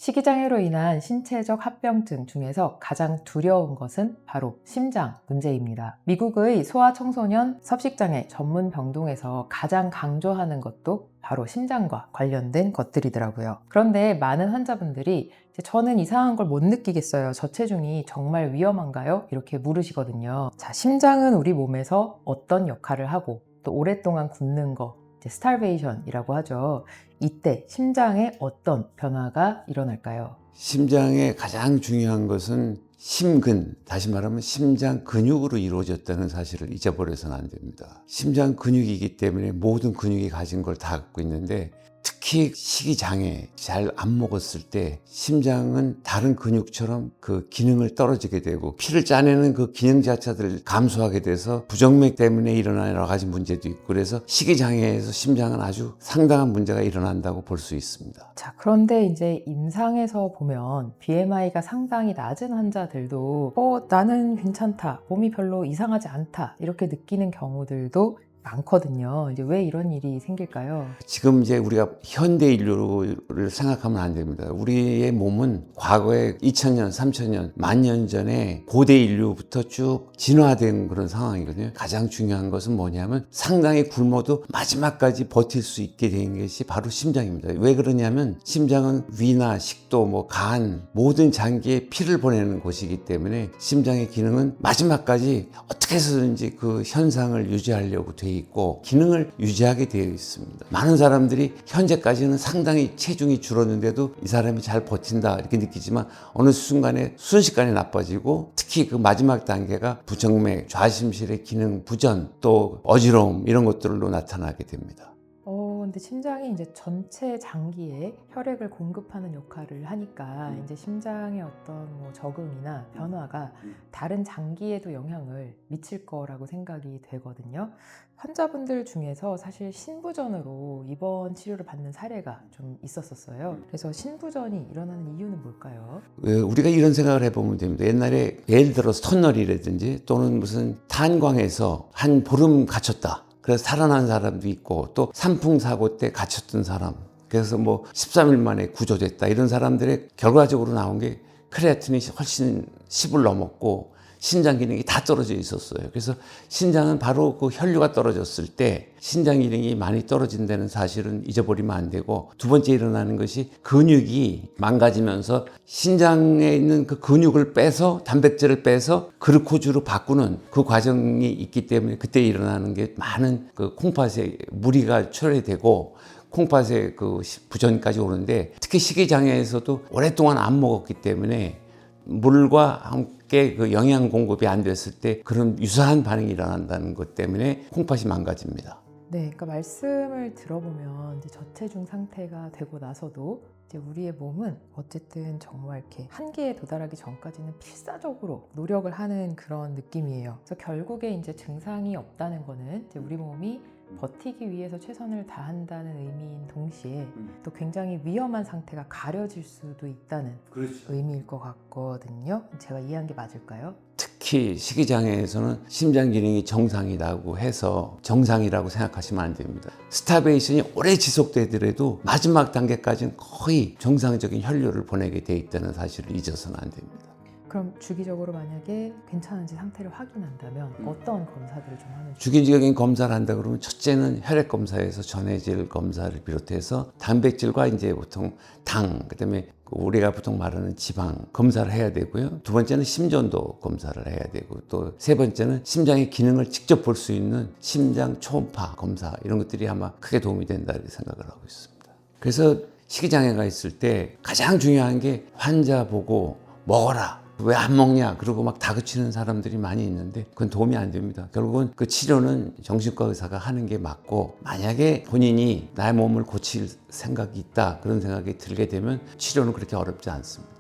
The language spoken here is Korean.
식이장애로 인한 신체적 합병증 중에서 가장 두려운 것은 바로 심장 문제입니다. 미국의 소아청소년 섭식장애 전문 병동에서 가장 강조하는 것도 바로 심장과 관련된 것들이더라고요. 그런데 많은 환자분들이 저는 이상한 걸 못 느끼겠어요. 저체중이 정말 위험한가요? 이렇게 물으시거든요. 자, 심장은 우리 몸에서 어떤 역할을 하고 또 오랫동안 굶는 거, 스타베이션이라고 하죠. 이때 심장에 어떤 변화가 일어날까요? 심장의 가장 중요한 것은 심근, 다시 말하면 심장 근육으로 이루어졌다는 사실을 잊어버려서는 안 됩니다. 심장 근육이기 때문에 모든 근육이 가진 걸 다 갖고 있는데, 특히 식이장애, 잘 안 먹었을 때 심장은 다른 근육처럼 그 기능을 떨어지게 되고 피를 짜내는 그 기능 자체를 감소하게 돼서 부정맥 때문에 일어나는 여러 가지 문제도 있고, 그래서 식이장애에서 심장은 아주 상당한 문제가 일어난다고 볼 수 있습니다. 자, 그런데 이제 임상에서 보면 BMI가 상당히 낮은 환자들도 나는 괜찮다, 몸이 별로 이상하지 않다 이렇게 느끼는 경우들도 많거든요. 이제 왜 이런 일이 생길까요? 지금 이제 우리가 현대 인류를 생각하면 안 됩니다. 우리의 몸은 과거에 2000년, 3000년, 10,000년 전에 고대 인류부터 쭉 진화된 그런 상황이거든요. 가장 중요한 것은 뭐냐면 상당히 굶어도 마지막까지 버틸 수 있게 된 것이 바로 심장입니다. 왜 그러냐면 심장은 위나 식도, 간, 모든 장기에 피를 보내는 곳이기 때문에 심장의 기능은 마지막까지 어떻게 해서든지 그 현상을 유지하려고 돼 있고 기능을 유지하게 되어 있습니다. 많은 사람들이 현재까지는 상당히 체중이 줄었는데도 이 사람이 잘 버틴다 이렇게 느끼지만 어느 순간에 순식간에 나빠지고, 특히 그 마지막 단계가 부정맥, 좌심실의 기능 부전, 또 어지러움 이런 것들로 나타나게 됩니다. 근데 심장이 이제 전체 장기에 혈액을 공급하는 역할을 하니까 이제 심장의 어떤 적응이나 변화가 다른 장기에도 영향을 미칠 거라고 생각이 되거든요. 환자분들 중에서 사실 신부전으로 입원 치료를 받는 사례가 좀 있었어요. 그래서 신부전이 일어나는 이유는 뭘까요? 우리가 이런 생각을 해보면 됩니다. 옛날에 예를 들어서 터널이라든지 또는 무슨 탄광에서 한 보름 갇혔다. 그래서 살아난 사람도 있고, 또 산풍사고 때 갇혔던 사람, 그래서 13일 만에 구조됐다, 이런 사람들의 결과적으로 나온 게 크레아틴이 훨씬 10을 넘었고 신장 기능이 다 떨어져 있었어요. 그래서 신장은 바로 그 혈류가 떨어졌을 때 신장 기능이 많이 떨어진다는 사실은 잊어버리면 안 되고, 두 번째 일어나는 것이 근육이 망가지면서 신장에 있는 그 근육을 빼서 단백질을 빼서 글루코즈로 바꾸는 그 과정이 있기 때문에 그때 일어나는 게 많은 그 콩팥에 무리가 초래되고 콩팥의 그 부전까지 오는데, 특히 식이장애에서도 오랫동안 안 먹었기 때문에 물과 함께 그 영양 공급이 안 됐을 때 그런 유사한 반응이 일어난다는 것 때문에 콩팥이 망가집니다. 네, 그러니까 말씀을 들어보면 이제 저체중 상태가 되고 나서도 이제 우리의 몸은 어쨌든 정말 이렇게 한계에 도달하기 전까지는 필사적으로 노력을 하는 그런 느낌이에요. 그래서 결국에 이제 증상이 없다는 거는 이제 우리 몸이 버티기 위해서 최선을 다한다는 의미인 동시에 또 굉장히 위험한 상태가 가려질 수도 있다는 의미일 것 같거든요. 제가 이해한 게 맞을까요? 특히 식이장애에서는 심장 기능이 정상이라고 해서 정상이라고 생각하시면 안 됩니다. 스타베이션이 오래 지속되더라도 마지막 단계까지는 거의 정상적인 혈류를 보내게 돼 있다는 사실을 잊어서는 안 됩니다. 그럼 주기적으로 만약에 괜찮은지 상태를 확인한다면 어떤 검사들을 좀 하는지? 주기적인 검사를 한다 그러면 첫째는 혈액 검사에서 전해질 검사를 비롯해서 단백질과 이제 보통 당, 그다음에 우리가 보통 말하는 지방 검사를 해야 되고요. 두 번째는 심전도 검사를 해야 되고, 또 세 번째는 심장의 기능을 직접 볼 수 있는 심장 초음파 검사, 이런 것들이 아마 크게 도움이 된다 이렇게 생각을 하고 있습니다. 그래서 식이장애가 있을 때 가장 중요한 게 환자 보고 먹어라, 왜 안 먹냐, 그러고 막 다그치는 사람들이 많이 있는데 그건 도움이 안 됩니다. 결국은 그 치료는 정신과 의사가 하는 게 맞고, 만약에 본인이 나의 몸을 고칠 생각이 있다, 그런 생각이 들게 되면 치료는 그렇게 어렵지 않습니다.